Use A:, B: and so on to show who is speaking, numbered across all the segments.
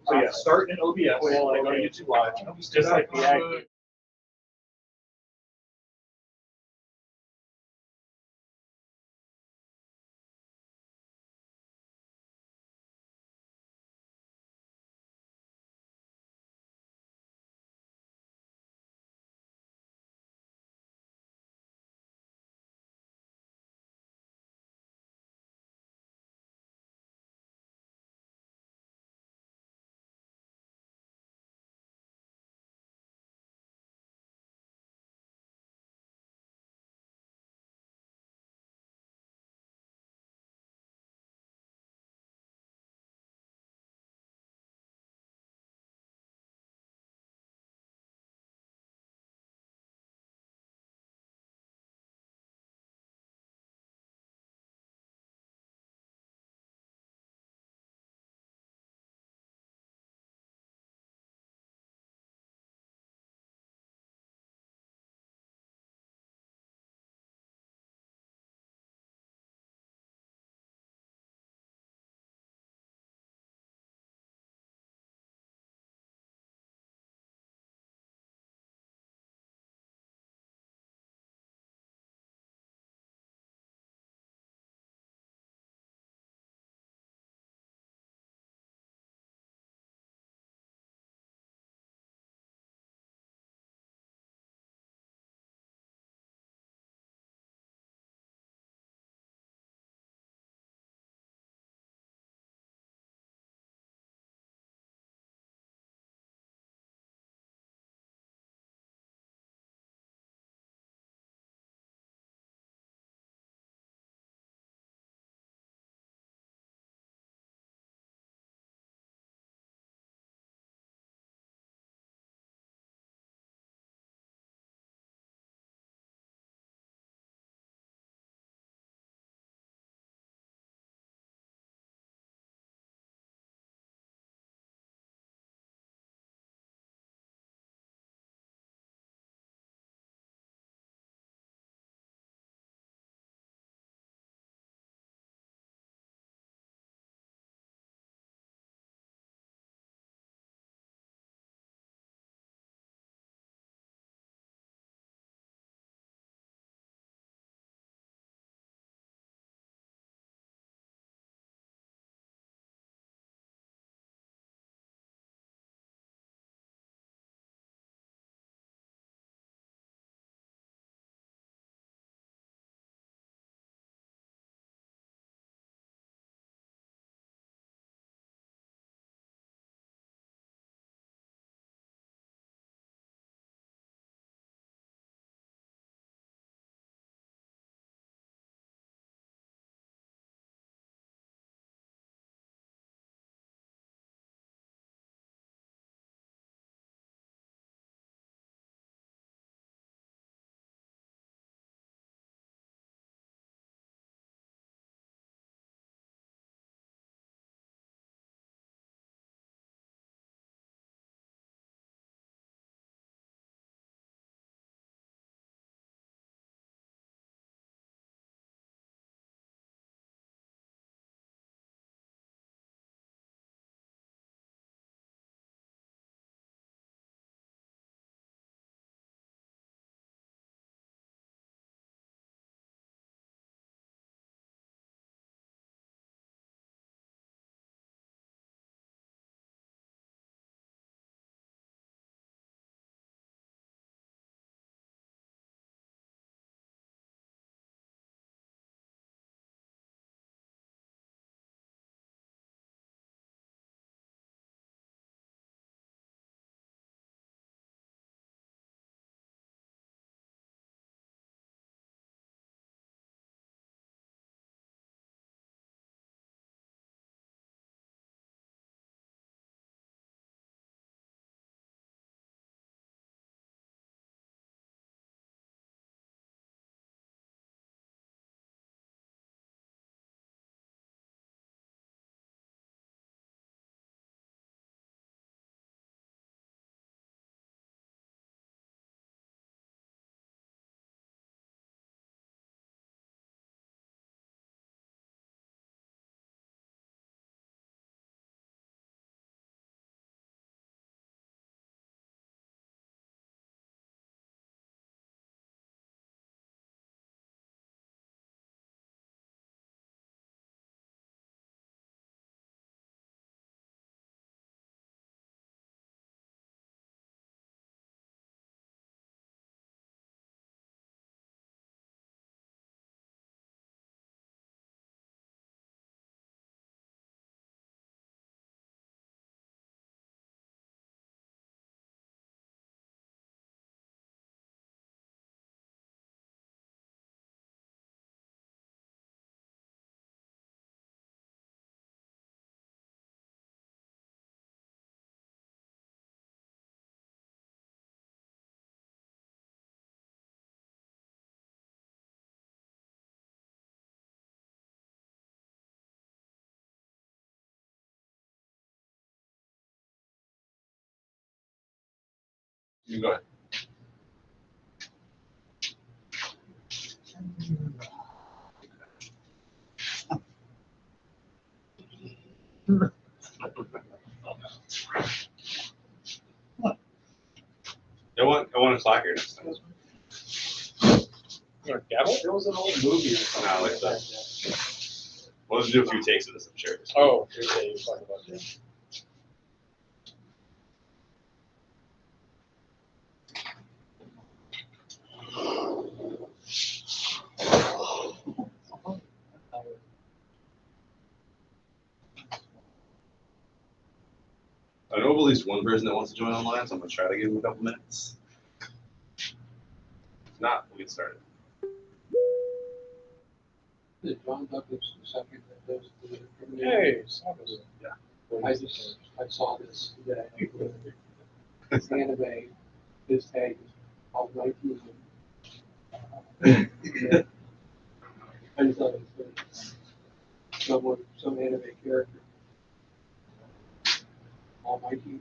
A: So yeah, start in OBS.
B: Well,
A: Go to
B: okay.
A: YouTube Live.
B: Just like the ag.
A: You go ahead. I want a Slack here next time.
B: Gavel?
C: There was an old movie.
A: No, like that. Well, let's do a few takes of this, I'm sure.
B: Oh, okay, you're talking about that.
A: I know of at least one person that wants to join online, so I'm gonna try to give him a couple minutes. If not, we'll get started.
C: Is John Douglas the second that does the
B: Hey, Sabbath.
A: Yeah.
C: I saw this today. Anime, this tag is all 19. I just thought it was some anime character. All 19.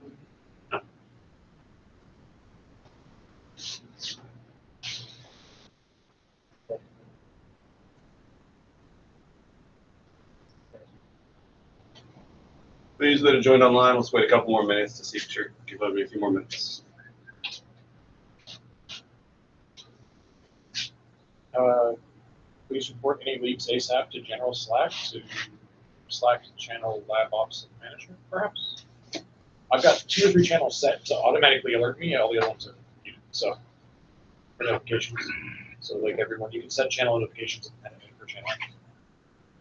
A: Please that have joined online, let's wait a couple more minutes to see if sure give everybody a few more minutes.
B: Please report any leaks ASAP to general Slack to Slack channel lab ops manager, perhaps. I've got 2 or 3 channels set to automatically alert me. All the other ones are muted, so for notifications. So like everyone, you can set channel notifications independently per channel.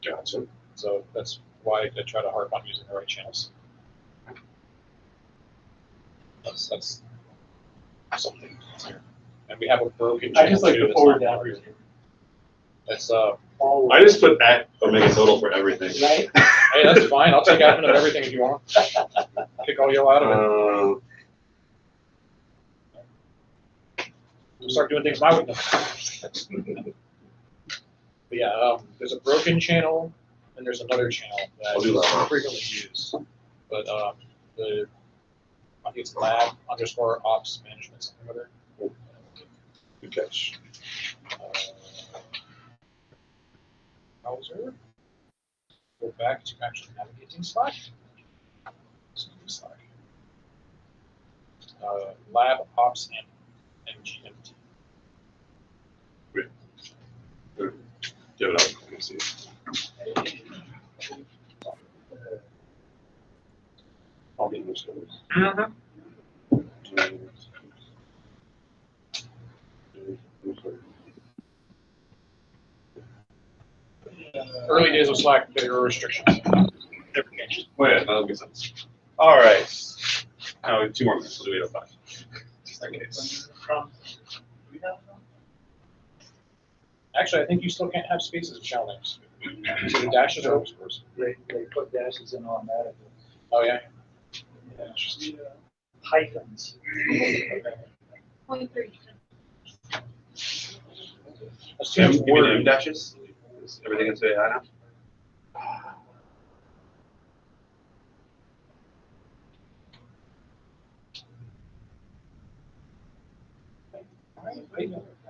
A: Gotcha.
B: So that's why I try to harp on using the right channels. That's something here. And we have a broken channel
C: I just like
B: too
C: to
B: that's
C: forward
B: not
C: down.
B: here. That's
A: I just put at or make a total for everything.
C: Right?
B: hey, that's fine. I'll take admin of everything if you want. Kick all y'all out of it. We'll start doing things my way. But yeah, there's a broken channel and there's another channel that
A: I'll do that.
B: is frequently used. But I think it's lab_ops management something or other.
A: Good catch.
B: Browser. Go back to actually navigating Slack. Slack. Lab ops and MGMT.
A: Great. Good. Give it up. Let me see. I'll get those numbers.
B: Early days of Slack, there were restrictions. Never changed.
A: Oh yeah, that'll make sense. All right. Now 2 more minutes. We'll do 8:05. Just in case.
B: Actually, I think you still can't have spaces in channel names. So the dashes are underscores.
D: They put dashes in automatically.
B: Oh yeah.
D: Hyphens.
E: 0.3.
B: That's
A: Give
B: too
A: me
B: much
A: the M
B: word.
A: dashes. Is everything in say I now?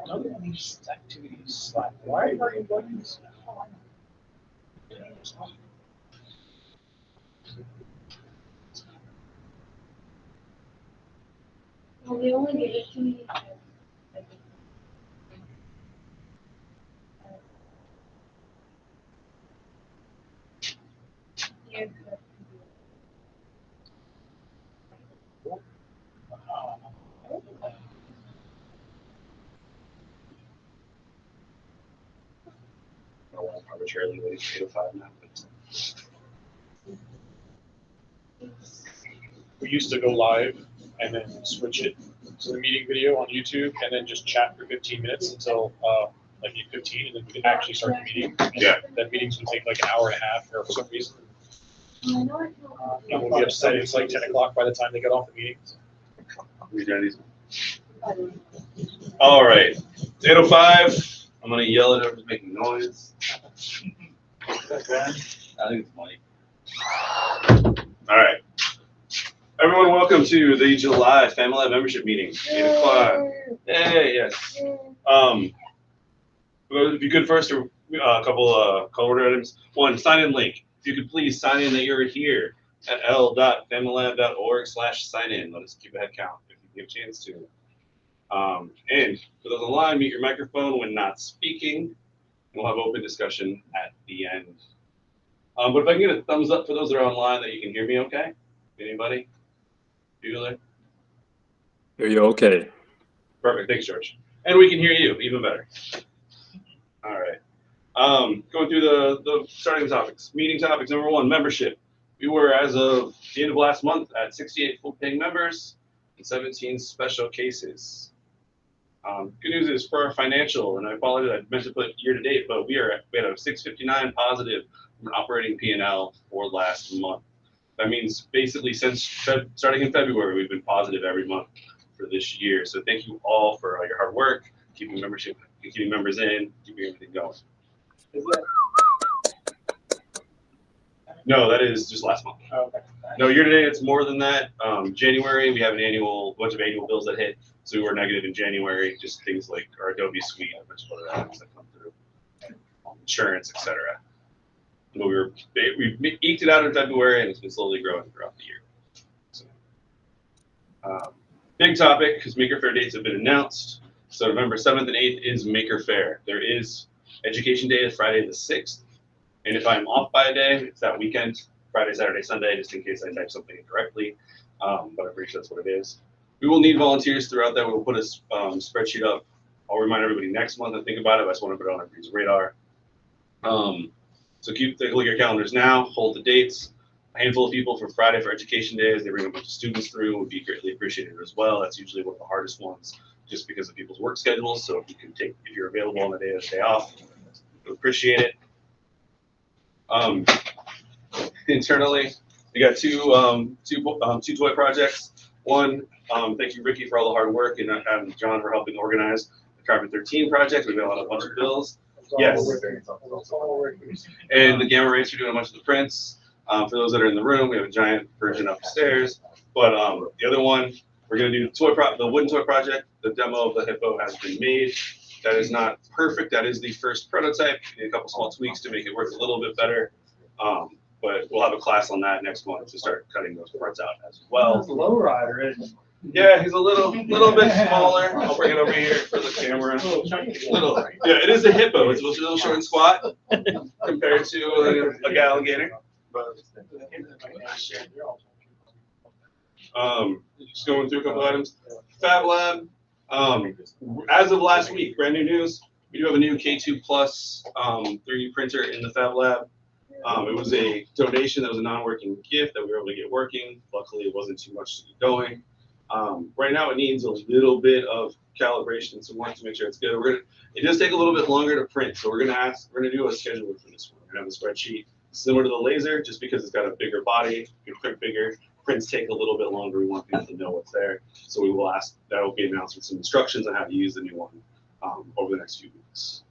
B: None of these activities Slack. Why are you doing this?
E: Well, they only gave it to me. Yeah.
A: I don't want to arbitrarily wait 8:05 now. But
B: We used to go live and then switch it to the meeting video on YouTube and then just chat for 15 minutes until like 8:15 and then we could actually start the meeting.
A: Yeah.
B: That meetings would take like an hour and a half or for some reason.
E: I
B: People would be upset. It's like 10 o'clock by the time they get off the meeting.
A: we got these. All right. It's 8:05. I'm gonna yell at whoever's making noise. I think it's Mike. All right. Everyone, welcome to the July FamiLAB membership meeting. 8 o'clock. Hey, yes. If you could first, a couple call order items. One, sign-in link. If you could please sign in that you're here at l.familab.org/sign-in. Let us keep a head count if you get a chance to. And for those online, mute your microphone when not speaking. We'll have open discussion at the end. But if I can get a thumbs up for those that are online that you can hear me okay? Anybody? Bueller?
F: Hear you okay?
A: Perfect, thanks, George. And we can hear you, even better. All right. Going through the starting topics. Meeting topics, number one, membership. We were, as of the end of last month, at 68 full-paying members and 17 special cases. Good news is for our financial, and I apologize, I meant to put year-to-date, but we had a 659 positive from an operating P&L for last month. That means basically since starting in February, we've been positive every month for this year. So thank you all for all your hard work, keeping membership, keeping members in, keeping everything going. No, that is just last month.
B: Oh, okay.
A: No, year to date it's more than that. January we have bunch of annual bills that hit, so we were negative in January. Just things like our Adobe Suite, a bunch of other items that come through, insurance, etc. But we eked it out in February, and it's been slowly growing throughout the year. So, big topic, because Maker Faire dates have been announced. So November 7th and 8th is Maker Faire. There is Education Day is Friday the 6th. And if I'm off by a day, it's that weekend, Friday, Saturday, Sunday, just in case I type something incorrectly. But I'm pretty sure that's what it is. We will need volunteers throughout that. We'll put a spreadsheet up. I'll remind everybody next month to think about it. I just want to put it on everybody's radar. So take a look at your calendars now, hold the dates. A handful of people for Friday for Education Days. They bring a bunch of students through, would be greatly appreciated as well. That's usually one of the hardest ones just because of people's work schedules. So if you're available on the day of the day off, we'd appreciate it. Internally, we got two toy projects. One, thank you, Ricky, for all the hard work, and John for helping organize the Carbon 13 project. We've got a bunch of bills. Yes. And the Gamma Rays are doing a bunch of the prints. For those that are in the room, we have a giant version upstairs. But the other one, we're going to do the wooden toy project. The demo of the hippo has been made. That is not perfect. That is the first prototype. We need a couple small tweaks to make it work a little bit better. But we'll have a class on that next month to start cutting those parts out as well.
D: It's a low rider, isn't it?
A: Yeah, he's a little bit smaller. I'll bring it over here for the camera. Yeah, it is a hippo. It's a little short and squat compared to a alligator. Just going through a couple items. FabLab. As of last week, brand new news. We do have a new K2 Plus 3D printer in the FabLab. It was a donation that was a non-working gift that we were able to get working. Luckily, it wasn't too much to get going. Right now, it needs a little bit of calibration, so we want to make sure it's good. It does take a little bit longer to print, so we're gonna do a schedule for this one. We're gonna have a spreadsheet similar to the laser, just because it's got a bigger body, you print bigger. Prints take a little bit longer. We want people to know what's there, so we will ask. That will be announced with some instructions on how to use the new one over the next few weeks.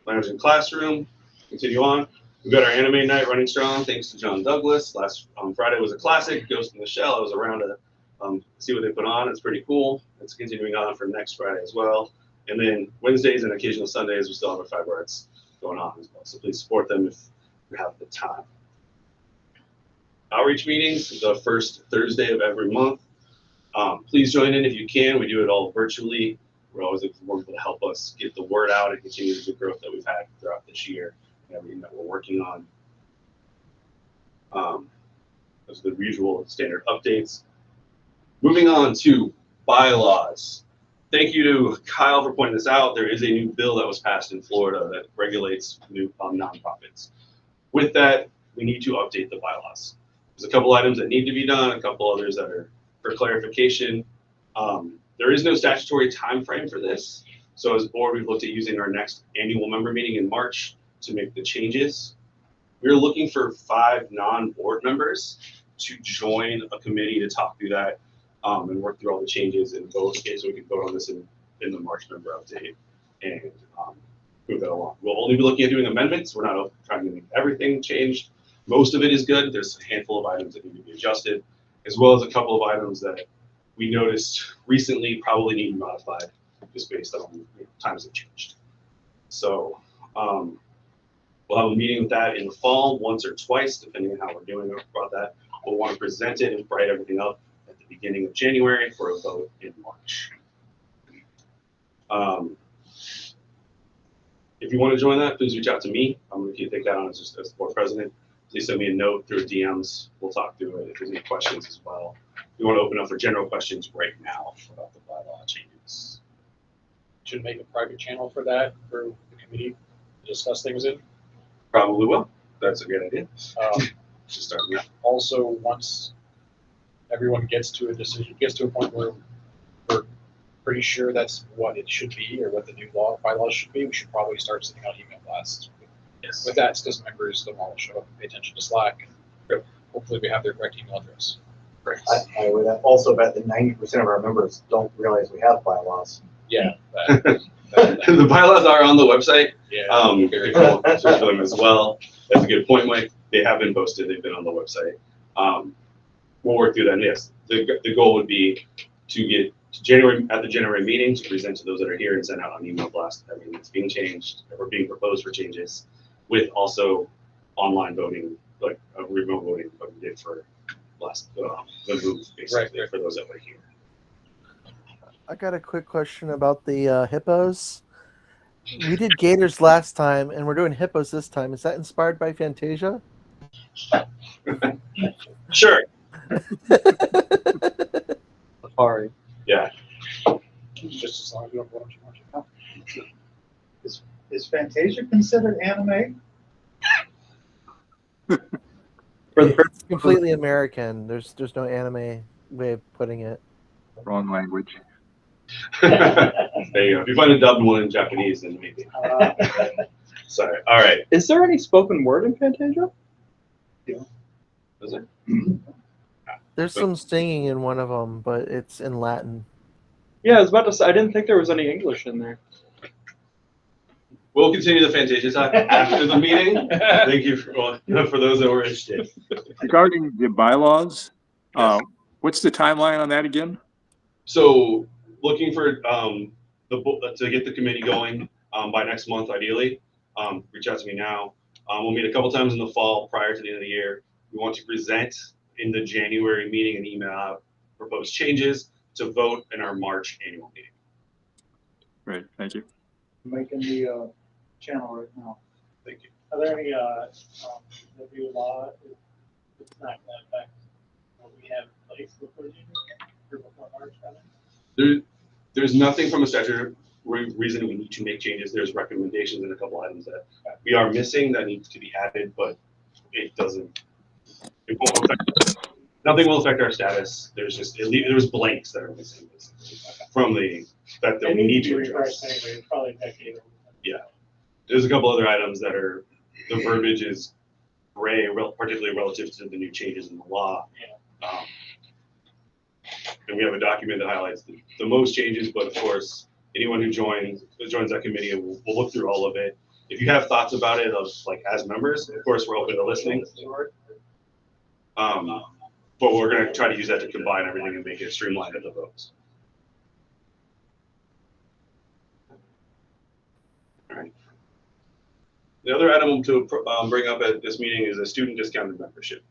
A: Language in classroom. Continue on. We've got our anime night running strong, thanks to John Douglas. Last Friday was a classic, Ghost in the Shell. I was around to see what they put on. It's pretty cool. It's continuing on for next Friday as well. And then Wednesdays and occasional Sundays, we still have our fiber arts going on as well. So please support them if you have the time. Outreach meetings, the first Thursday of every month. Please join in if you can. We do it all virtually. We're always looking for more people to help us get the word out and continue the growth that we've had throughout this year and everything that we're working on. Those are the usual standard updates. Moving on to bylaws. Thank you to Kyle for pointing this out. There is a new bill that was passed in Florida that regulates new nonprofits. With that, we need to update the bylaws. There's a couple items that need to be done, a couple others that are for clarification. There is no statutory time frame for this. So as a board, we've looked at using our next annual member meeting in March to make the changes. We're looking for 5 non-board members to join a committee to talk through that and work through all the changes and vote, so we can vote on this in the March member update and move that along. We'll only be looking at doing amendments. We're not trying to make everything changed, Most of it is good. There's a handful of items that need to be adjusted, as well as a couple of items that we noticed recently probably need to be modified just based on times have changed. So we'll have a meeting with that in the fall, once or twice, depending on how we're doing about that. We'll want to present it and write everything up at the beginning of January for a vote in March. If you want to join that, please reach out to me. I'm going to take that on as the board president. Please send me a note through DMs. We'll talk through it if there's any questions as well. We want to open up for general questions right now about the bylaw changes.
B: Should make a private channel for that, for the committee to discuss things in.
A: Probably will. That's a good idea. Just start with.
B: Also, once everyone gets to a decision, gets to a point where we're pretty sure that's what it should be or what the new bylaws should be, we should probably start sending out email blasts.
A: Yes.
B: With that, because members don't all show up and pay attention to Slack. And hopefully we have their correct email address.
A: Great.
G: I would also bet that 90% of our members don't realize we have bylaws.
B: Yeah.
A: The bylaws are on the website.
B: Yeah.
A: Very cool. Search for them as well. That's a good point, Mike. They have been posted. They've been on the website. We'll work through that. And yes, the goal would be to get to at the January meeting to present to those that are here and send out an email blast everything that's being changed or being proposed for changes, with also online voting, like remote voting, like we did for the move, basically, for those that were here.
H: I got a quick question about the hippos. We did gators last time, and we're doing hippos this time. Is that inspired by Fantasia?
A: Sure.
D: Safari.
A: Yeah.
B: Just as long as you don't go too much.
I: Is Fantasia considered anime?
H: It's completely American. There's no anime way of putting it.
F: Wrong language.
A: There you go. If you find a dubbed one in Japanese, then maybe. Sorry. All right.
J: Is there any spoken word in Fantasia?
A: Is there?
H: There's some singing in one of them, but it's in Latin.
J: Yeah, I was about to say, I didn't think there was any English in there.
A: We'll continue the Fantasia talk after the meeting. Thank you for those that were interested.
F: Regarding the bylaws,
A: Yes.
F: what's the timeline on that again?
A: So looking for to get the committee going by next month, ideally. Reach out to me now. We'll meet a couple times in the fall prior to the end of the year. We want to present in the January meeting and email out proposed changes to vote in our March annual meeting.
F: Great, thank you.
I: Making the channel right now.
A: Thank you.
I: Are there any the new law? It's not going to affect what we have in place before March.
A: There's nothing from a statutory reason we need to make changes. There's recommendations and a couple items that we are missing that needs to be added, but it doesn't. It won't affect. Nothing will affect our status. There's just there's blanks that are missing from that we need to address.
I: Anyway, probably a decade.
A: Yeah, there's a couple other items that are the verbiage is gray, particularly relative to the new changes in the law. And we have a document that highlights the most changes, but of course, anyone who joins that committee, we'll look through all of it. If you have thoughts about it, as members, of course, we're open to listening. But we're going to try to use that to combine everything and make it streamlined at the votes. All right. The other item to bring up at this meeting is a student discounted membership.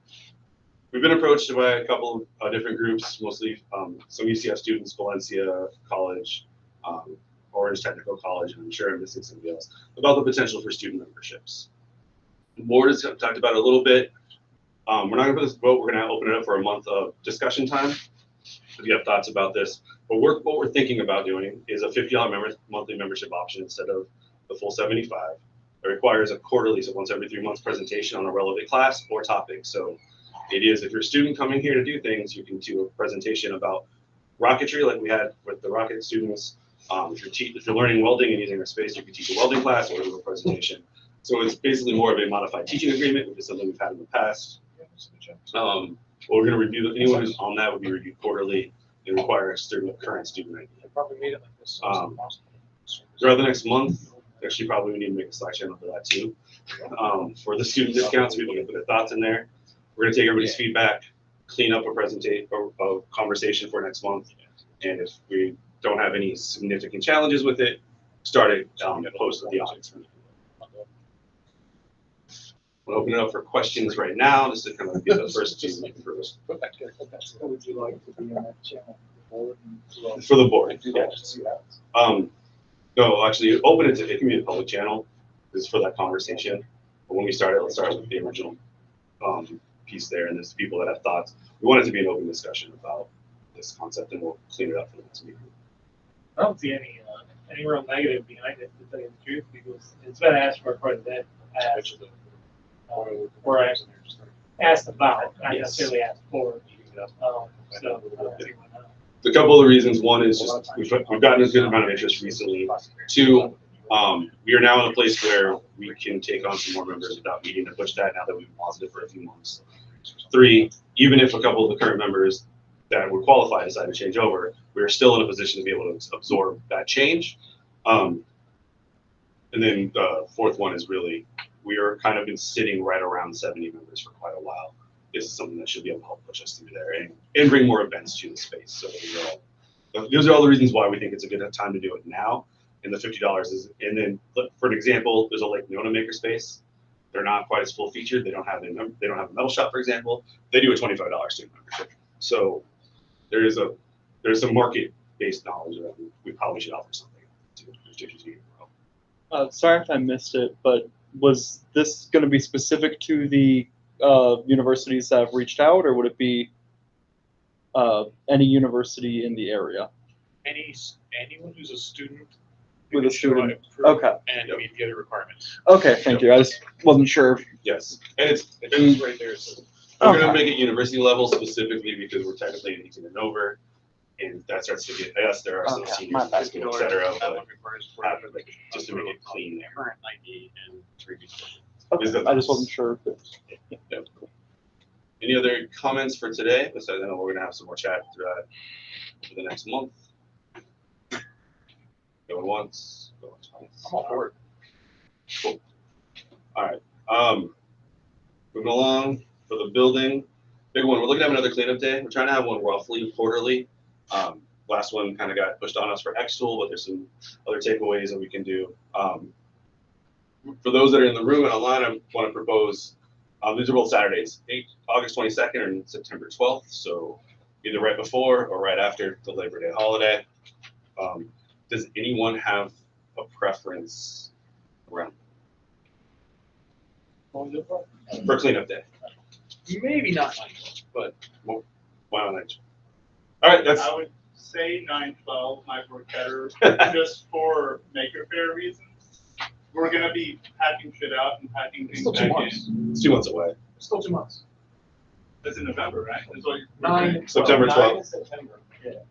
A: We've been approached by a couple of different groups, mostly some UCF students, Valencia College, Orange Technical College, and I'm sure I'm missing somebody else, about the potential for student memberships. The board has talked about it a little bit. We're not going to put this vote. We're going to open it up for a month of discussion time. If you have thoughts about this, but what we're thinking about doing is a $50 monthly membership option instead of the full $75. It requires a quarterly, so once every 3 months, presentation on a relevant class or topic. So it is, if you're a student coming here to do things, you can do a presentation about rocketry like we had with the rocket students. If you're learning welding and using our space, you can teach a welding class or do a presentation. So it's basically more of a modified teaching agreement, which is something we've had in the past. What we're going to review, anyone who's on that will be reviewed quarterly and require a current student ID.
B: I probably made it like this.
A: Throughout the next month, Actually, probably we need to make a Slack channel for that too. For the student discounts, people can put their thoughts in there. We're gonna take everybody's feedback, clean up a presentation or a conversation for next month. And if we don't have any significant challenges with it, start it post with the audience. We'll open it up for questions right now, just to kind of get the first two improved.
D: What would you like to be on that channel? For
A: For the board.
D: Do that, just see that.
A: No, actually, open it to, it can be a public channel. This is for that conversation. But when we start it, let's start with the original piece there, and there's people that have thoughts. We want it to be an open discussion about this concept, and we'll clean it up for the next meeting.
I: I don't see any real negative behind it, to tell you the truth, because it's been asked for quite a bit. Or asked about, not necessarily asked for. So, I don't see why not.
A: A couple of reasons. One is just we've gotten a good amount of interest recently. Two, we are now in a place where we can take on some more members without needing to push that now that we've been positive for a few months. Three, even if a couple of the current members that would qualify decide to change over, we're still in a position to be able to absorb that change. And then the fourth one is really, we are kind of been sitting right around 70 members for quite a while. This is something that should be able to help push us through there and bring more events to the space. So those are all the reasons why we think it's a good time to do it now. And the $50 is, and then for an example, there's a Lake Nona makerspace. They're not quite as full featured. They don't have a metal shop, for example. They do a $25 student membership. So there's some market-based knowledge that we probably should offer something to continue to grow.
J: Sorry if I missed it, but was this going to be specific to the universities that have reached out, or would it be any university in the area?
B: Anyone who's a student
J: With a student.
B: approve
J: Okay.
B: and meet the other requirements.
J: Okay, thank you. I just wasn't sure.
A: Yes, and
B: It's just right there. So
A: we're going to make it university level specifically because we're technically 18 and over, and that starts to get us. There are some
J: Okay,
A: seniors,
J: my
A: in
J: bad.
A: high school, et cetera,
B: that
A: but
B: one requires
A: just to make it clean there.
B: current ID and previous.
J: Okay, I just wasn't sure.
A: Yep. Any other comments for today? Besides, I know we're going to have some more chat throughout for the next month. Going once, going twice.
B: I'm all for it.
A: Cool. All right. Moving along for the building. Big one. We're looking to have another cleanup day. We're trying to have one roughly quarterly. Last one kind of got pushed on us for X-Tool, but there's some other takeaways that we can do. For those that are in the room and online, I want to propose, these are both Saturdays, August 22nd and September 12th. So either right before or right after the Labor Day holiday. Does anyone have a preference around for cleanup day?
B: Maybe not night, but
A: Why not night? All right, that's
K: I would say 9/12 might work better, just for Maker Faire reasons. We're gonna be packing shit out and packing
B: it's
K: things
B: still 2
K: back
B: months.
K: in.
A: it's 2 months away.
B: It's still 2 months.
K: That's in November, right? That's what you're-
B: 9,
A: September
B: 12.
A: 12th.
B: September. Yeah.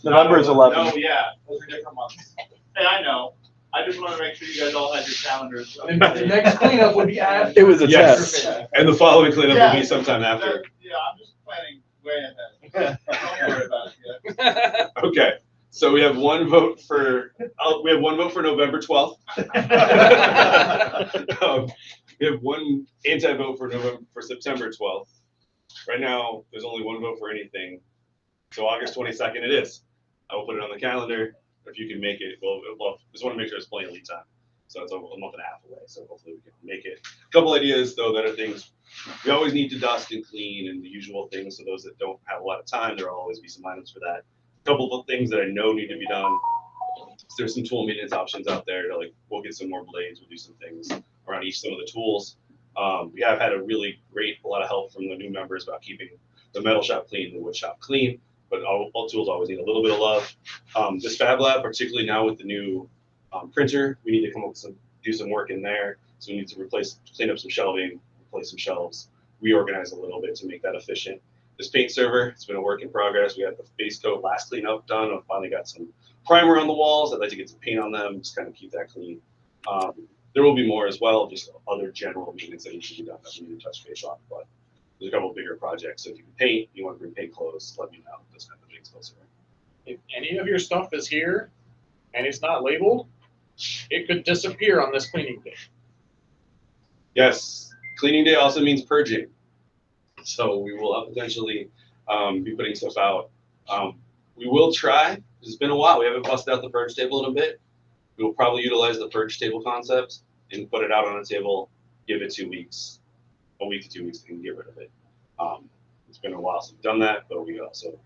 J: November is 11.
K: No, yeah.
B: Those are different months.
K: Hey, I know. I just wanna make sure you guys all have your calendars.
B: And the next cleanup would be after.
J: It was a
A: Yes.
J: test.
A: And the following cleanup
K: Yeah.
A: will be sometime after.
K: Yeah, I'm just planning way ahead. Don't worry about it yet.
A: Okay, so we have one vote for November 12th. We have one anti-vote for September 12th. Right now, there's only one vote for anything. So August 22nd it is. I will put it on the calendar. If you can make it, well, just want to make sure it's plenty of lead time. So it's a month and a half away. So hopefully we can make it. A couple ideas though that are things we always need to dust and clean and the usual things. So those that don't have a lot of time, there will always be some items for that. A couple of things that I know need to be done. There's some tool maintenance options out there. Like we'll get some more blades. We'll do some things around some of the tools. We have had a lot of help from the new members about keeping the metal shop clean, the wood shop clean. But all tools always need a little bit of love. This FamiLAB, particularly now with the new printer, we need to come up with do some work in there. So we need to clean up some shelving, replace some shelves, reorganize a little bit to make that efficient. This paint server, it's been a work in progress. We had the base coat last cleanup done. I finally got some primer on the walls. I'd like to get some paint on them, just kind of keep that clean. There will be more as well, just other general maintenance that needs to be done that we need to touch base on. But there's a couple of bigger projects. So if you can paint, you want to bring paint clothes, let me know. Those kind of things closer.
B: If any of your stuff is here and it's not labeled, it could disappear on this cleaning day.
A: Yes, cleaning day also means purging. So we will potentially be putting stuff out. We will try. It's been a while. We haven't busted out the purge table in a bit. We will probably utilize the purge table concept and put it out on a table, give it 2 weeks, a week to 2 weeks, and get rid of it. It's been a while since we've done that, but we also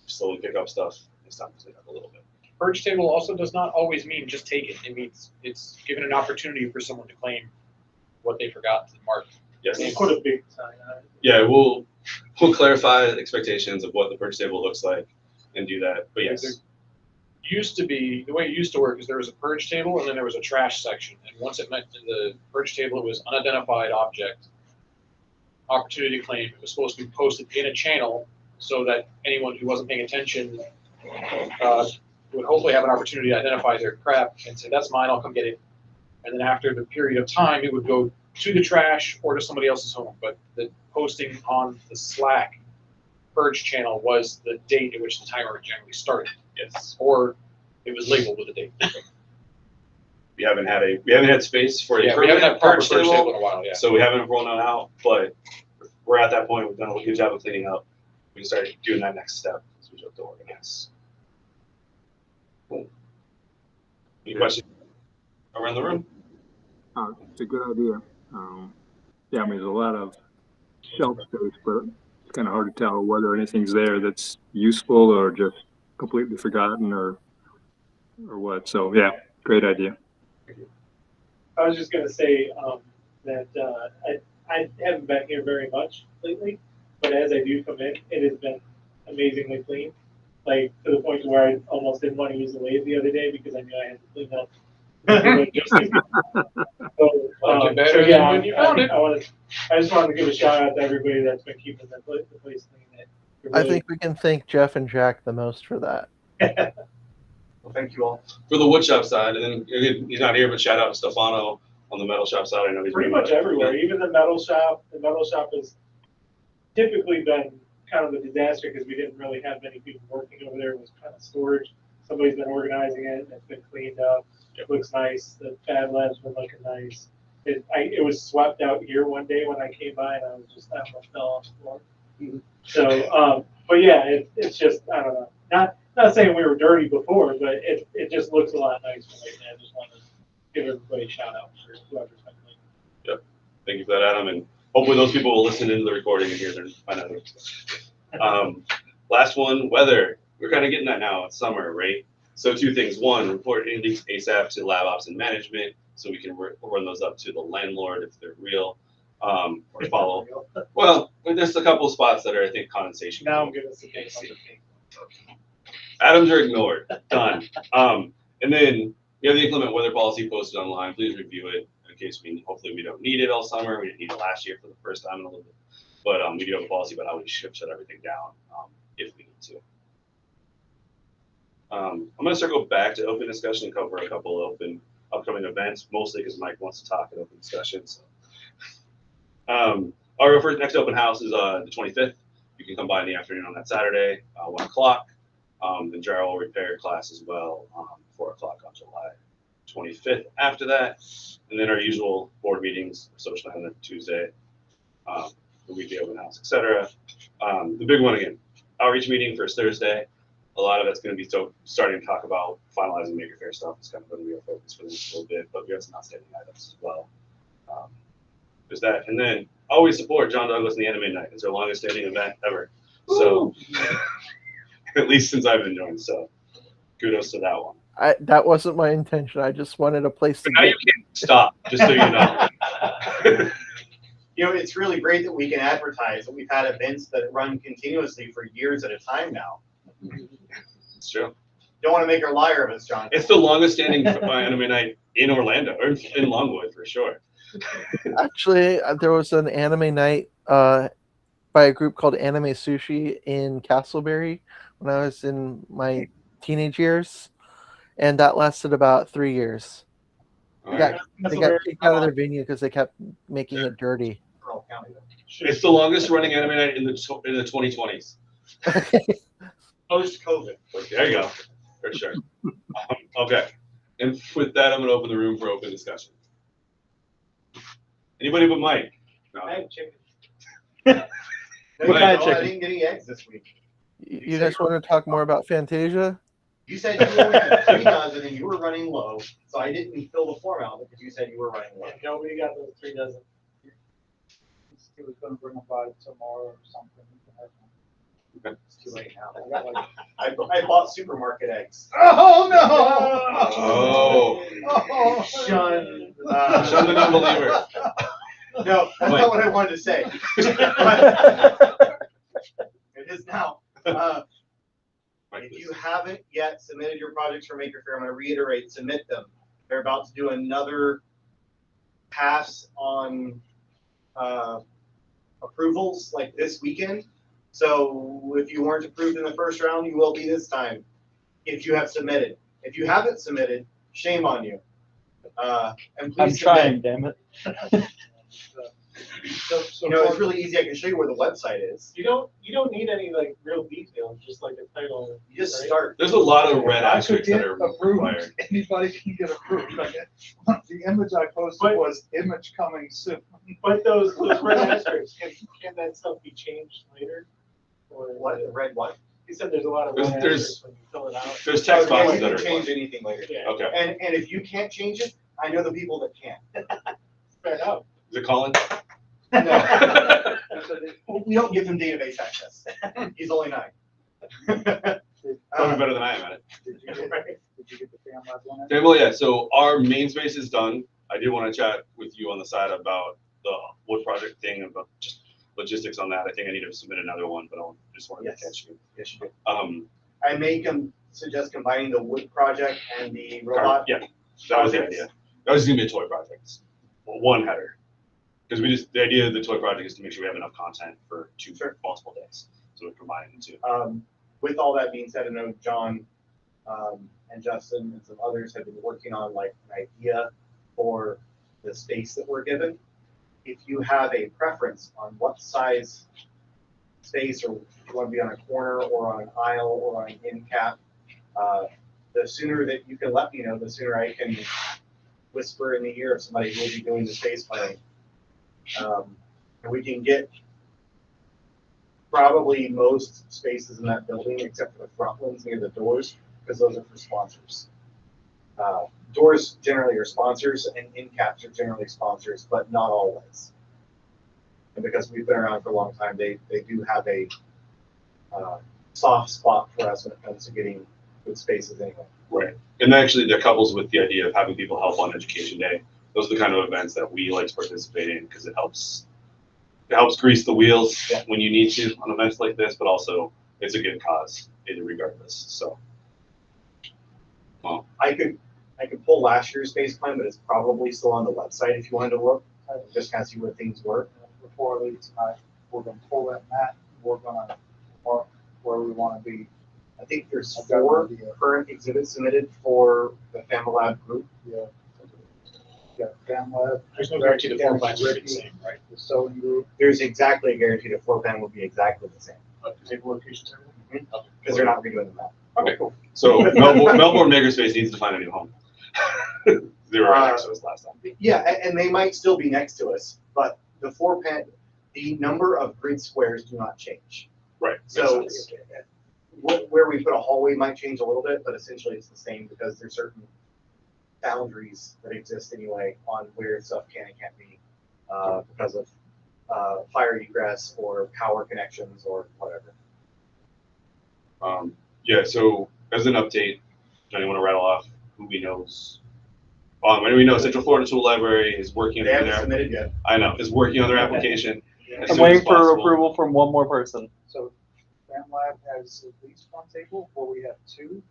A: slowly pick up stuff. It's time to clean up a little bit.
B: Purge table also does not always mean just take it. It means it's given an opportunity for someone to claim what they forgot to mark.
A: Yes.
I: And put a big sign on it.
A: Yeah, we'll clarify the expectations of what the purge table looks like and do that. But yes.
B: Used to be, the way it used to work is there was a purge table and then there was a trash section. And once it met the purge table, it was unidentified object, opportunity claim. It was supposed to be posted in a channel so that anyone who wasn't paying attention would hopefully have an opportunity to identify their crap and say, that's mine, I'll come get it. And then after the period of time, it would go to the trash or to somebody else's home. But the posting on the Slack purge channel was the date at which the timer generally started.
A: Yes.
B: Or it was labeled with a date.
A: We haven't had space for a
B: Yeah, we haven't had
A: permanent
B: proper
A: purge
B: purge table
A: table,
B: in a while, yeah.
A: so we haven't rolled it out. But we're at that point. We've done a good job of cleaning up. We can start doing that next step as we start to organize. Cool. Any questions around the room?
F: It's a good idea. Yeah, I mean, there's a lot of shelf space, but it's kind of hard to tell whether anything's there that's useful or just completely forgotten or what. So yeah, great idea.
I: I was just gonna say that I haven't been here very much lately, but as I do come in, it has been amazingly clean. Like to the point where I almost didn't want to use the lathe the other day because I knew I had to clean up. So yeah,
B: when you found it.
I: I just wanted to give a shout out to everybody that's been keeping the place clean.
H: I think we can thank Jeff and Jack the most for that.
G: Well, thank you all.
A: For the wood shop side, and then he's not here, but shout out to Stefano on the metal shop side. I know he's
I: pretty much everywhere. Even the metal shop. The metal shop has typically been kind of a disaster because we didn't really have many people working over there. It was kind of storage. Somebody's been organizing it, and it's been cleaned up. It looks nice. The FamiLAB's been looking nice. It was swept out here one day when I came by, and I almost fell off the floor. Mm-hmm. So, but yeah, it's just, I don't know. Not saying we were dirty before, but it just looks a lot nicer lately. I just wanted to give everybody a shout out for whoever's been cleaning.
A: Yep. Thank you for that, Adam, and hopefully those people will listen into the recording and hear their find out. Last one, weather. We're kind of getting that now. It's summer, right? So 2 things. 1, report any leaks ASAP to lab ops and management so we can run those up to the landlord if they're real. Or follow. Well, there's a couple of spots that are, I think, condensation.
I: Now I'm gonna see.
A: Atoms are ignored. Done. And then we have the inclement weather policy posted online. Please review it in case hopefully we don't need it all summer. We didn't need it last year for the first time in a little bit. But we do have a policy about how we shut everything down if we need to. I'm going to circle back to open discussion and cover a couple of upcoming events, mostly because Mike wants to talk at open discussion. So. Our first next open house is the 25th. You can come by in the afternoon on that Saturday, 1 o'clock. The gyro repair class as well, 4 o'clock on July 25th. After that, and then our usual board meetings, social night on Tuesday, the weekly open house, etc. The big one again, outreach meeting for Thursday. A lot of it's going to be starting to talk about finalizing Maker Faire stuff. It's kind of going to be our focus for this a little bit, but we have some outstanding items as well. There's that, and then always support John Douglas and the Anime Night. It's our longest standing event ever. So. At least since I've been joined, so kudos to that one.
H: That wasn't my intention. I just wanted a place to
A: now you can't stop, just so you know.
G: You know, it's really great that we can advertise that we've had events that run continuously for years at a time now.
A: It's true.
G: Don't want to make her a liar of us, John.
A: It's the longest standing anime night in Orlando, or in Longwood for sure.
H: Actually, there was an anime night by a group called Anime Sushi in Castleberry when I was in my teenage years, and that lasted about 3 years. They got kicked out of their venue because they kept making it dirty.
A: It's the longest running anime night in the 2020s.
G: Post-COVID.
A: There you go, for sure. Okay. And with that, I'm gonna open the room for open discussion. Anybody but Mike? No.
I: I have chicken.
G: No,
A: What
J: kind of
G: I
J: chicken?
G: didn't get any eggs this week.
H: You guys want to talk more about Fantasia?
G: You said you were at 3 dozen and you were running low, so I didn't fill the form out because you said you were running low.
I: And nobody got those 3 dozen.
D: He was gonna bring them by tomorrow or something.
G: It's too late now.
D: I got like,
G: I bought supermarket eggs.
D: oh
A: Oh.
D: Oh.
G: Shun.
A: Shun the non-believer.
G: No, that's
A: Wait.
G: not what I wanted to say. But it is now.
A: Mike,
G: If
A: please.
G: you haven't yet submitted your projects for Maker Faire, I'm gonna reiterate, submit them. They're about to do another pass on approvals like this weekend. So if you weren't approved in the first round, you will be this time, if you have submitted. If you haven't submitted, shame on you. And
J: I'm
G: please
J: trying,
G: submit.
J: damn it.
D: So
G: You know, it's really easy. I can show you where the website is.
I: You don't need any like real details, just like a title.
G: You just
I: right?
G: start.
A: There's a lot of red
D: I could
A: asterisks
D: get
A: that are
D: approved.
A: required.
D: Anybody can get approved. The image I posted
I: But-
D: was image coming soon.
I: But those red asterisks, can that stuff be changed later? Or
G: What? Red what?
I: You said there's a lot of red
A: There's-
I: asterisks when you fill it out.
A: There's text
G: Oh, yeah,
A: boxes
G: you
A: that
G: can
A: are
G: change
A: required.
G: anything later.
I: Yeah,
A: Okay.
G: And if you can't change it, I know the people that can.
I: fair enough.
A: Is it Colin?
G: No. We don't give him database access. He's only 9.
A: Probably better than I am at it.
D: Did you get the FamiLAB one? in?
A: Okay, well, yeah, so our main space is done. I did want to chat with you on the side about the wood project thing, about just logistics on that. I think I need to submit another one, but I just wanted
G: Yes.
A: to catch you.
G: Yes, you do.
A: I
G: I may suggest combining the wood project and the robot.
A: Yeah, that was the
G: projects.
A: idea. That was gonna be a toy project. Well, one header. Because the idea of the toy project is to make sure we have enough content for 2 multiple days. So we're combining the 2.
G: With all that being said, I know John and Justin and some others have been working on like an idea for the space that we're given. If you have a preference on what size space, or if you want to be on a corner or on an aisle or on an end cap, the sooner that you can let me know, the sooner I can whisper in the ear of somebody who will be doing the space planning. And we can get probably most spaces in that building, except for the front ones near the doors, because those are for sponsors. Doors generally are sponsors, and end caps are generally sponsors, but not always. And because we've been around for a long time, they do have a soft spot for us when it comes to getting good spaces anyway.
A: Right. And actually, that couples with the idea of having people help on Education Day. Those are the kind of events that we like to participate in because it helps grease the wheels when you need to on events like this, but also it's a good cause, regardless. So, well,
G: I could pull last year's space plan, but it's probably still on the website if you wanted to look, just kind of see where things were.
D: Before I leave tonight, we're gonna pull that map, we're gonna mark where we wanna be.
G: I think there's
D: I've got an
G: 4
D: idea.
G: current exhibits submitted for the FamiLAB group.
D: Yeah. Got FamiLAB.
B: There's no guarantee the floor plans are the same, right?
D: The sewing group.
G: There's exactly a guarantee the floor plan will be exactly the same,
B: Table locations, everything? Okay.
G: because they're not redoing the map.
B: Okay, cool.
A: so Melbourne Makerspace needs to find a new home. They were right next to us last time.
G: Yeah, and they might still be next to us, but the floor plan, the number of grid squares do not change.
A: Right. makes
G: So
A: sense.
G: where we put a hallway might change a little bit, but essentially it's the same because there's certain boundaries that exist anyway on where stuff can and can't be because of fire egress or power connections or whatever.
A: Yeah, so as an update, Johnny, want to rattle off who we knows? We know Central Florida Tool Library is working
G: They
A: on
G: haven't
A: their,
G: submitted yet.
A: I know, is working on their application. as
J: I'm
A: soon
J: waiting
A: as
J: for
A: possible.
J: approval from one more person.
D: So FamiLAB has at least one table, where we have 2.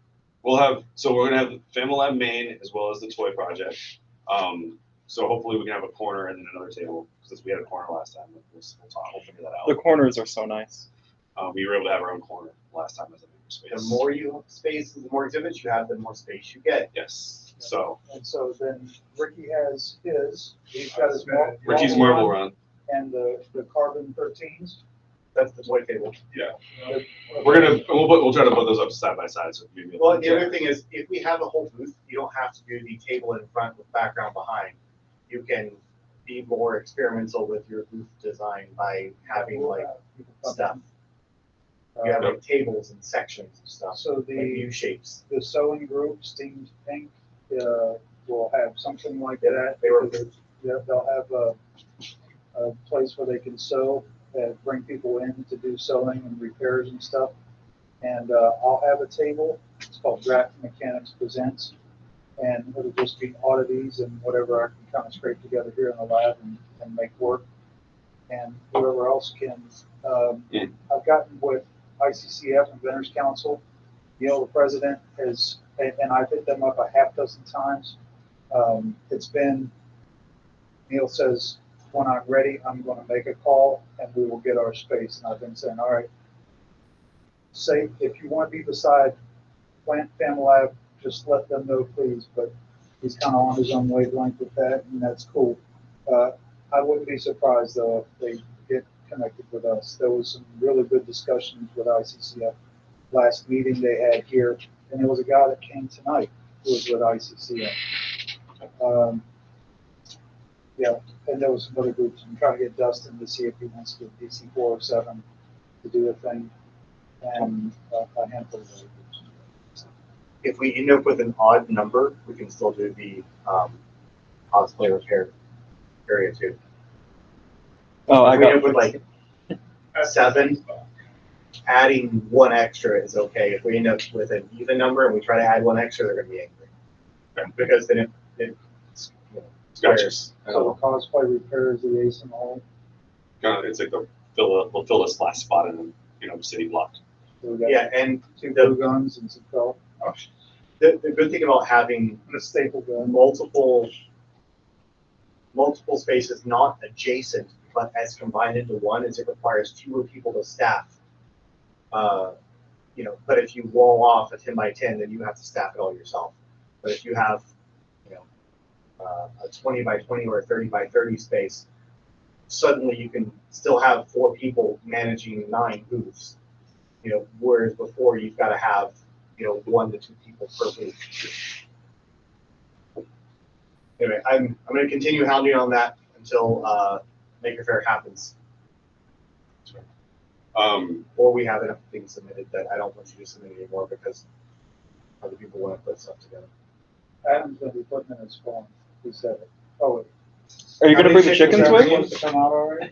A: We'll have, so we're gonna have FamiLAB main as well as the toy project. So hopefully we can have a corner and then another table, since we had a corner last time. We'll figure that
J: The
A: out.
J: corners are so nice.
A: We were able to have our own corner last time as a
G: The
A: makerspace.
G: more you space, the more exhibits you have, the more space you get.
A: Yes, so
D: And so then Ricky has his, he's got his.
A: Ricky's Marble Run.
D: And the carbon 13s.
G: That's the toy table.
A: Yeah. We'll try to put those up side by side. So maybe
G: Well, the other thing is, if we have a whole booth, you don't have to do the table in front with background behind. You can be more experimental with your booth design by having like stuff. You have like tables and sections and stuff.
D: So
G: like
D: the
G: U shapes.
D: the sewing group, Steamed Pink, will have something like
G: Yeah,
D: that.
G: they were-
D: They'll have a place where they can sew, bring people in to do sewing and repairs and stuff. And I'll have a table. It's called Draft Mechanics Presents, and it'll just be oddities and whatever I can kind of scrape together here in the lab and make work. And whoever else can. I've gotten with ICCF and Vendors Council. The president has, and I've hit them up a half dozen times. It's been, Neil says, when I'm ready, I'm going to make a call and we will get our space. And I've been saying, all right, say, if you want to be beside Plant FamiLAB, just let them know, please. But he's kind of on his own wavelength with that, and that's cool. I wouldn't be surprised, though, if they get connected with us. There was some really good discussions with ICCF last meeting they had here, and there was a guy that came tonight who was with ICCF. Yeah, and there was some other groups. I'm trying to get Dustin to see if he wants to do DC 407 to do a thing, and a handful of other groups.
G: If we end up with an odd number, we can still do the cosplay repair area too.
J: Oh, I
G: If we end
J: got
G: up with like 7, adding 1 extra is okay. If we end up with an even number and we try to add 1 extra, they're going to be angry. Because then it squares.
D: So the cosplay repair is the ace in the hole.
A: It's like we'll fill this last spot in the city block.
D: So we got
G: Yeah, and
D: 2 glue guns and some felt.
G: the good thing about having
D: And a staple gun.
G: multiple spaces not adjacent but as combined into one is it requires fewer people to staff. But if you wall off a 10 by 10, then you have to staff it all yourself. But if you have a 20 by 20 or a 30 by 30 space, suddenly you can still have 4 people managing 9 booths. Whereas before you've got to have 1 to 2 people per booth. Anyway, I'm going to continue hounding on that until Maker Faire happens. Or we have enough things submitted that I don't want you to submit anymore because other people want to put stuff together.
D: Adam's going to be putting in his phone. He said it. Oh, wait.
J: Are you going to bring the chickens with you?
D: To come out already?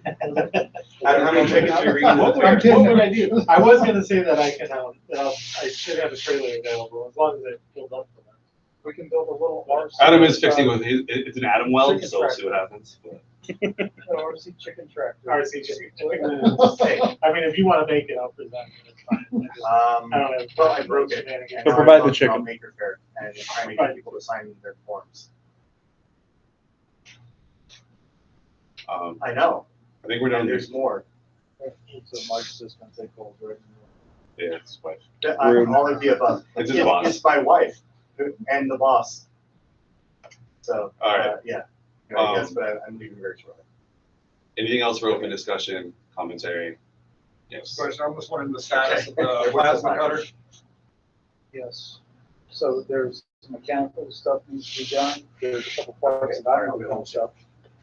G: How many chickens are you bringing?
I: What would I do? I was gonna say that I can, I should have a trailer available as long as it filled up for them.
D: We can build a little RC.
A: Adam is fixing with it's an Adam weld, so we'll see what happens.
D: An RC chicken tractor.
I: RC chicken. I mean, if you wanna make it, I'll present it, it's fine. I don't have.
G: Well, I broke it.
I: shenanigans.
J: So provide the chicken.
G: Maker Faire and trying to get people to sign their forms. I know.
A: I think we're done
G: And
A: here.
G: there's more.
D: So Mike's just going to take calls right now.
A: Yeah, it's fine.
G: I'm all of the above.
A: It's his boss.
G: It's my wife and the boss. So,
A: All right.
G: yeah. I guess, but I'm leaving very shortly.
A: Anything else for open discussion, commentary? Yes.
C: Question, I'm just wondering the status of the plasma cutter.
D: Yes. So there's some mechanical stuff needs to be done. There's a couple parts that I know to finish up.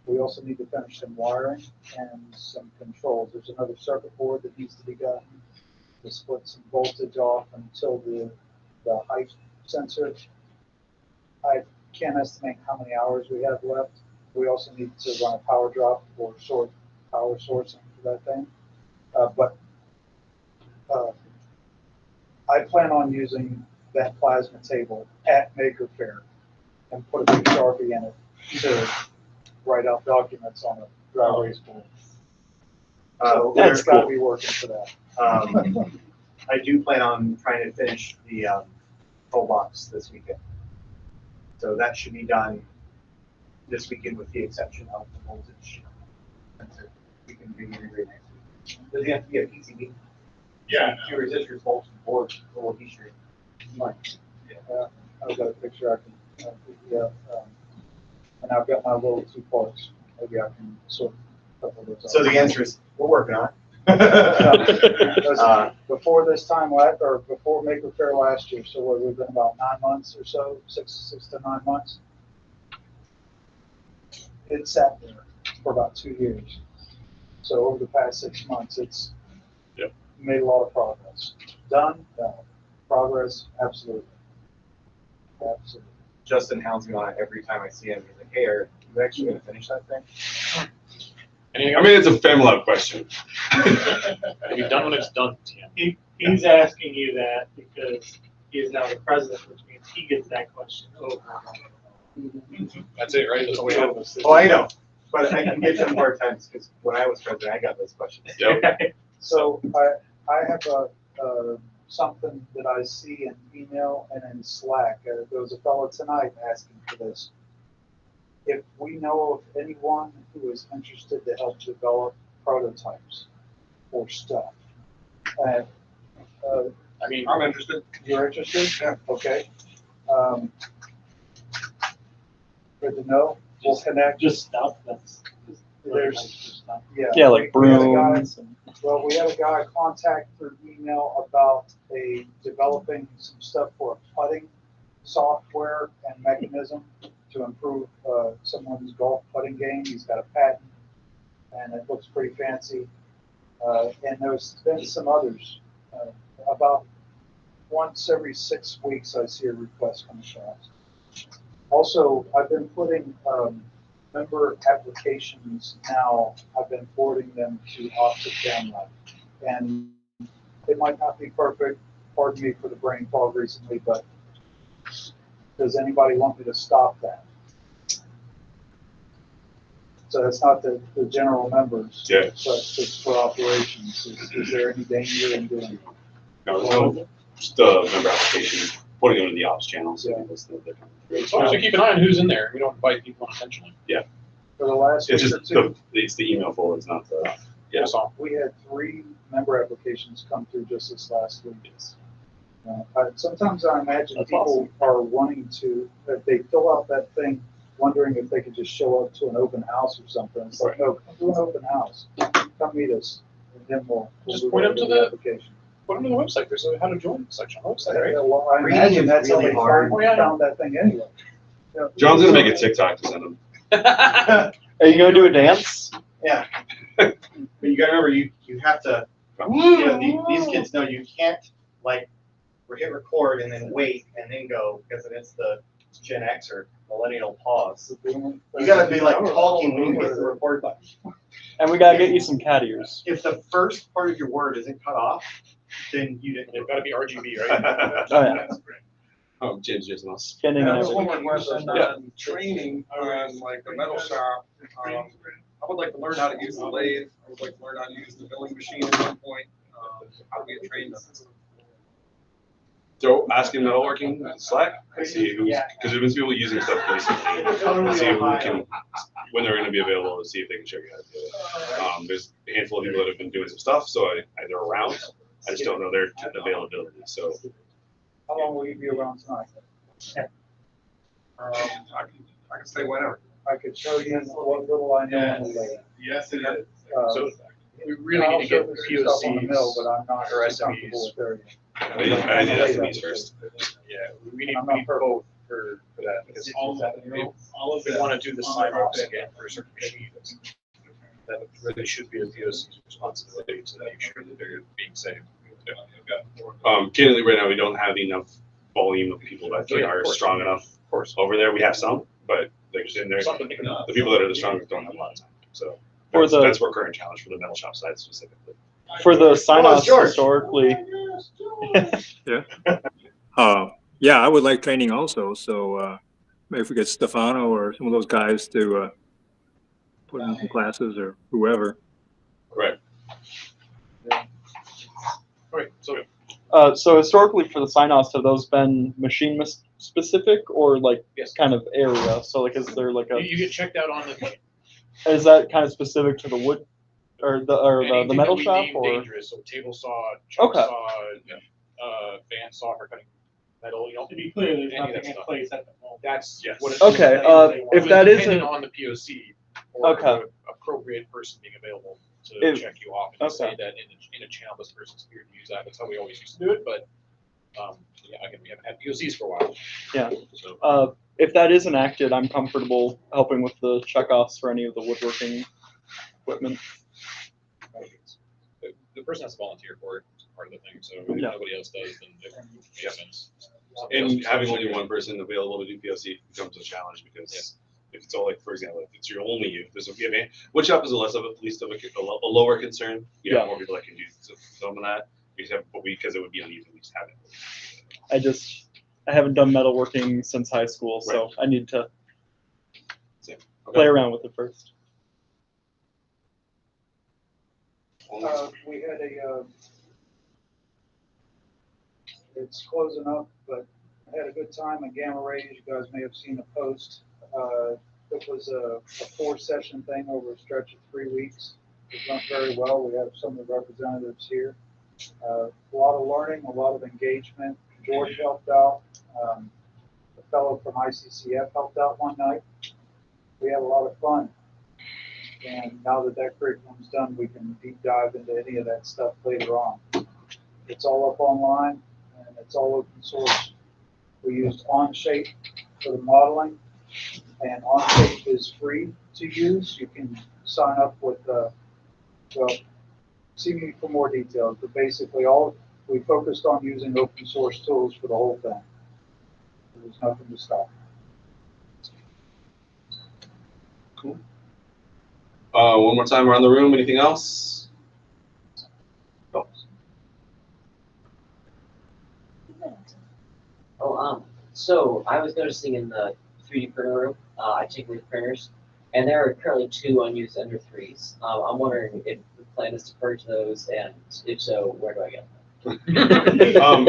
D: We also need to finish some wiring and some controls. There's another circuit board that needs to be gotten to split some voltage off until the height sensor. I can't estimate how many hours we have left. We also need to run a power drop for short power sourcing for that thing. I plan on using that plasma table at Maker Faire and put a big Sharpie in it to write out documents on a dry erase board. So
J: That's
D: we've got to
J: cool.
D: be working for that.
G: I do plan on trying to finish the full box this weekend. So that should be done this weekend with the exception of the voltage. We can do it next week. Does it have to be a PCB?
K: Yeah.
G: Few resistors, volts, and board, little heat shrink.
D: I've got a picture I can, and I've got my little 2 parts. Maybe I can sort a couple of those out.
G: So the answer is, we're working on
D: Before this time or before Maker Fair last year, so what, we've been about 9 months or so, six to 9 months. It sat there for about 2 years. So over the past 6 months, it's made a lot of progress. Done? No. Progress? Absolutely. Absolutely.
G: Justin hounds me on it every time I see him. He's like, "Hey, are you actually going to finish that thing?"
A: I mean, it's a FamiLAB question.
B: Have you done when it's done, Tim?
I: He's asking you that because he is now the president, which means he gets that question over.
B: That's it, right? That's all we have.
G: Oh, I know. But I can get them more times because when I was president, I got those questions.
A: Yep.
D: So I have something that I see in email and in Slack. There was a fellow tonight asking for this. If we know of anyone who is interested to help develop prototypes or stuff, I mean,
B: I'm interested.
D: You're interested? Yeah. Okay. Good to know. We'll connect.
I: Just stuff that's.
D: There's,
J: Yeah, like
D: we had a guy-
J: brooms.
D: Well, we had a guy contact through email about developing some stuff for a putting software and mechanism to improve someone's golf putting game. He's got a patent, and it looks pretty fancy. And there's been some others. About once every 6 weeks, I see a request come across. Also, I've been putting member applications now. I've been forwarding them to Optic Download, and it might not be perfect. Pardon me for the brain fog recently, but does anybody want me to stop that? So that's not the general members,
A: Yeah.
D: but it's for operations. Is there any danger in doing it?
A: No, just the member application, putting them in the ops channel. So
B: As long as we keep an eye on who's in there, we don't invite people unintentionally.
A: Yeah.
D: For the last
A: It's
D: week or
A: just
D: two,
A: it's the email folder. It's not the. Yeah.
D: we had 3 member applications come through just this last week. Sometimes I imagine
J: That's
D: people are wanting to, that they fill out that thing wondering if they could just show up to an open house or something. It's like, no, come to an open house. Come meet us, and then we'll
B: Just
D: move
B: point
D: on
B: them to
D: the
B: the-
D: application.
B: Put them on the website. There's a how to join section on the website, right?
D: Well, I
G: Reading
D: imagine
G: is
D: that's how
G: really
D: they
G: hard.
D: found that thing anyway. Yeah.
A: John's gonna make a TikTok to send them.
J: Are you gonna do a dance?
G: Yeah. But you gotta remember, you have to, you know, these kids know you can't like hit record and then wait and then go because then it's the Gen X or millennial pause. You gotta be like talking when you hit the record button.
J: And we gotta get you some cat ears.
G: If the first part of your word isn't cut off, then you didn't.
B: They've got to be RGB, right?
J: Oh, yeah.
A: Oh, Jen's just lost.
J: Spinning and
C: I have
J: everything.
C: one more question on training on like the metal shop. I would like to learn how to use the lathe. I would like to learn how to use the milling machine at one point. How do we get trained on this?
A: So asking metalworking Slack and see who's, because there's been people using stuff recently, and see who can, when they're gonna be available, to see if they can show you how to do it. There's a handful of people that have been doing some stuff, so they're around. I just don't know their availability, so.
D: How long will you be around tonight?
C: I can stay whenever.
D: I could show you what little I know on the lathe.
C: Yes, it is.
B: So we really
D: I'll
B: need to
D: show
B: get
D: you stuff on the mill, but
B: POCs.
D: I'm not
B: or
D: comfortable
B: SMEs.
D: with area.
A: I need SMEs first.
B: Yeah, we need
D: I'm not
B: both for that because
I: All of
B: we
I: the-
B: want to do the sign-offs again for certain machines. That really should be a POC's responsibility to make sure that they're being safe.
A: Candidly, right now, we don't have enough volume of people that feel like are strong enough. Of course, over there, we have some, but they're just in there. The people that are the strongest don't have a lot of time, so.
J: For
A: That's
J: the
A: our current challenge for the metal shop side specifically.
J: for the sign-offs
G: George.
J: historically.
F: Yeah, I would like training also. So maybe if we get Stefano or some of those guys to put in some classes or whoever.
A: Correct.
B: Right, so
J: So historically for the sign-offs, have those been machine specific or like
B: Yes.
J: kind of area? So like, is there like
B: you get checked out on the
J: is that kind of specific to the wood or the
B: anything
J: metal
B: that we
J: shop
B: deem
J: or?
B: dangerous, so table saw, chuck
J: Okay.
B: saw, band saw for cutting metal, you know.
I: To be clear, there's
B: any of that
I: nothing in
B: stuff.
I: place at the moment.
B: That's
A: Yes.
B: what it
J: Okay, if
B: But
J: that
B: depending
J: isn't
B: on the POC or
J: Okay.
B: the appropriate person being available to
J: If-
B: check you off and say that in a channel this person's here to use that. That's how we always used to do it, but yeah, again, we haven't had POCs for a while.
J: Yeah.
B: So
J: If that is enacted, I'm comfortable helping with the checkoffs for any of the woodworking equipment.
B: the person has to volunteer for it, part of the thing. So if
J: Yeah.
B: nobody else does, then it makes sense.
A: And having only one person available to do POC becomes a challenge because if it's all like, for example, if it's your only you, there's wood shop is less of a least of a lower concern. You have
J: Yeah.
A: more people that can do some of that. Because it would be uneven, we just have it.
J: I haven't done metalworking since high school, so
A: Right.
J: I need to
A: Okay.
J: play around with it first.
D: We had it's closing up, but I had a good time in Gamma Rays. You guys may have seen the post. It was a 4-session thing over a stretch of 3 weeks. It went very well. We have some of the representatives here. A lot of learning, a lot of engagement. George helped out. The fellow from ICCF helped out one night. We had a lot of fun. And now that that curriculum's done, we can deep dive into any of that stuff later on. It's all up online, and it's all open source. We used Onshape for the modeling, and Onshape is free to use. You can sign up with, well, see me for more details, but basically we focused on using open source tools for the whole thing. There's nothing to stop.
A: Cool. One more time around the room. Anything else?
L: So I was noticing in the 3D printer room, I take with printers, and there are currently 2 unused Ender 3s. I'm wondering if the plan is to purge those, and if so, where do I get them?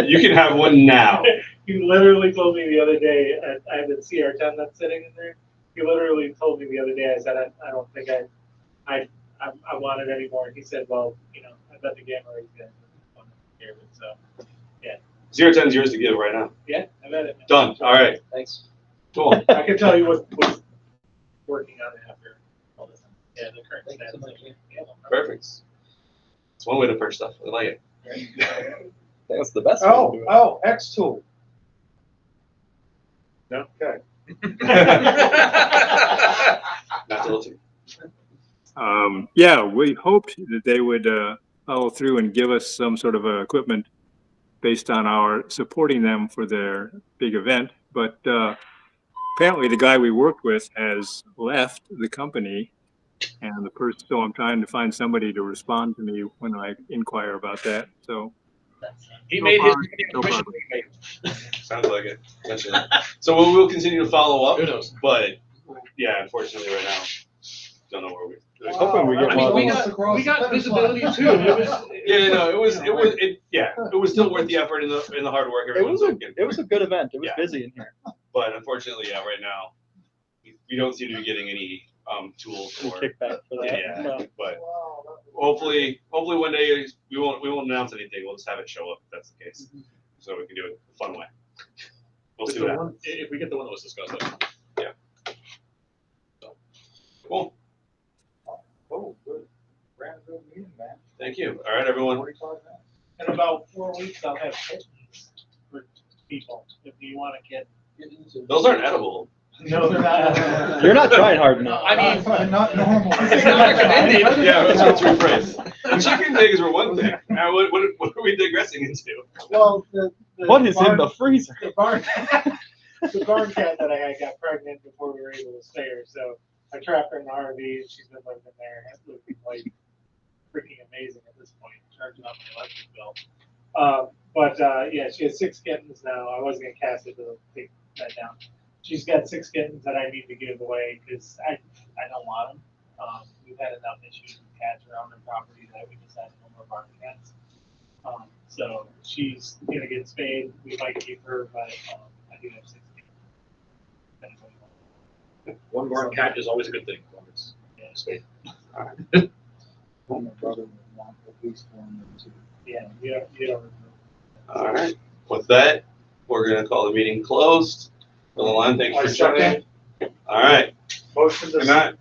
A: You can have one now.
I: You literally told me the other day, I have the CR10 that's sitting in there. You literally told me the other day, I said, I don't think I want it anymore. And he said, well, I bet the Gamma Rays get it. So, yeah.
A: 010 is yours to give right now.
I: Yeah, I bet it.
A: Done. All right.
L: Thanks.
A: Cool.
I: I can tell you what's working on it after all this. Yeah, the current
L: Thank you so
I: status.
L: much.
I: Yeah.
A: Perfect. It's one way to purge stuff. I like it.
J: That's the best way to do it.
D: X tool.
I: No?
D: Okay.
A: Not till two.
F: Yeah, we hoped that they would follow through and give us some sort of equipment based on our supporting them for their big event. But apparently the guy we worked with has left the company, and so I'm trying to find somebody to respond to me when I inquire about that. So
B: He
F: So
B: made
F: far,
B: his
F: so
B: mission.
F: far.
A: Sounds like it. Gotcha. So we will continue to follow up.
B: Who knows?
A: But yeah, unfortunately, right now, don't know where we.
J: I was hoping we get one of those.
B: We got visibility too. It was,
A: Yeah, no, it was still worth the effort and the hard work.
J: It was
A: Everyone's
J: it was a good event. It was
A: Yeah.
J: busy in here.
A: But unfortunately, yeah, right now, we don't seem to be getting any tools
J: Any
A: for.
J: kickback for that.
A: Yeah,
J: No.
A: but hopefully one day we won't announce anything. We'll just have it show up if that's the case, so we can do it the fun way. We'll see what happens.
B: if we get the one that was discussed.
A: Cool.
D: Oh, good. Ran a good meeting, man.
A: Thank you. All right, everyone.
D: 45 minutes.
I: In about 4 weeks, I'll have kittens for people, if you want to get into.
A: Those aren't edible.
I: No, they're not.
J: You're not trying hard enough.
I: I mean,
D: Not normal.
A: Yeah, let's rephrase. The chicken eggs were one thing. Now, what are we digressing into?
I: Well,
J: What is in the freezer?
I: the barn, the barn cat that I had got pregnant before we were able to stay her, so I trapped her in the RV and she's been living there. It's looking like freaking amazing at this point, charging up my electric bill. But yeah, she has 6 kittens now. I wasn't gonna cast it to take that down. She's got 6 kittens that I need to give away because I don't want them. We've had enough issues with cats around the property that we decided no more barn cats. So she's gonna get spayed. We might keep her, but I do have 6 kittens.
B: One barn cat is always a good thing. When it's, spayed.
D: My brother would want at least 1 or 2.
I: Yeah, you don't.
A: All right. With that, we're gonna call the meeting closed. On the line, thank you for joining. All right.
D: Motion to.
A: Good night.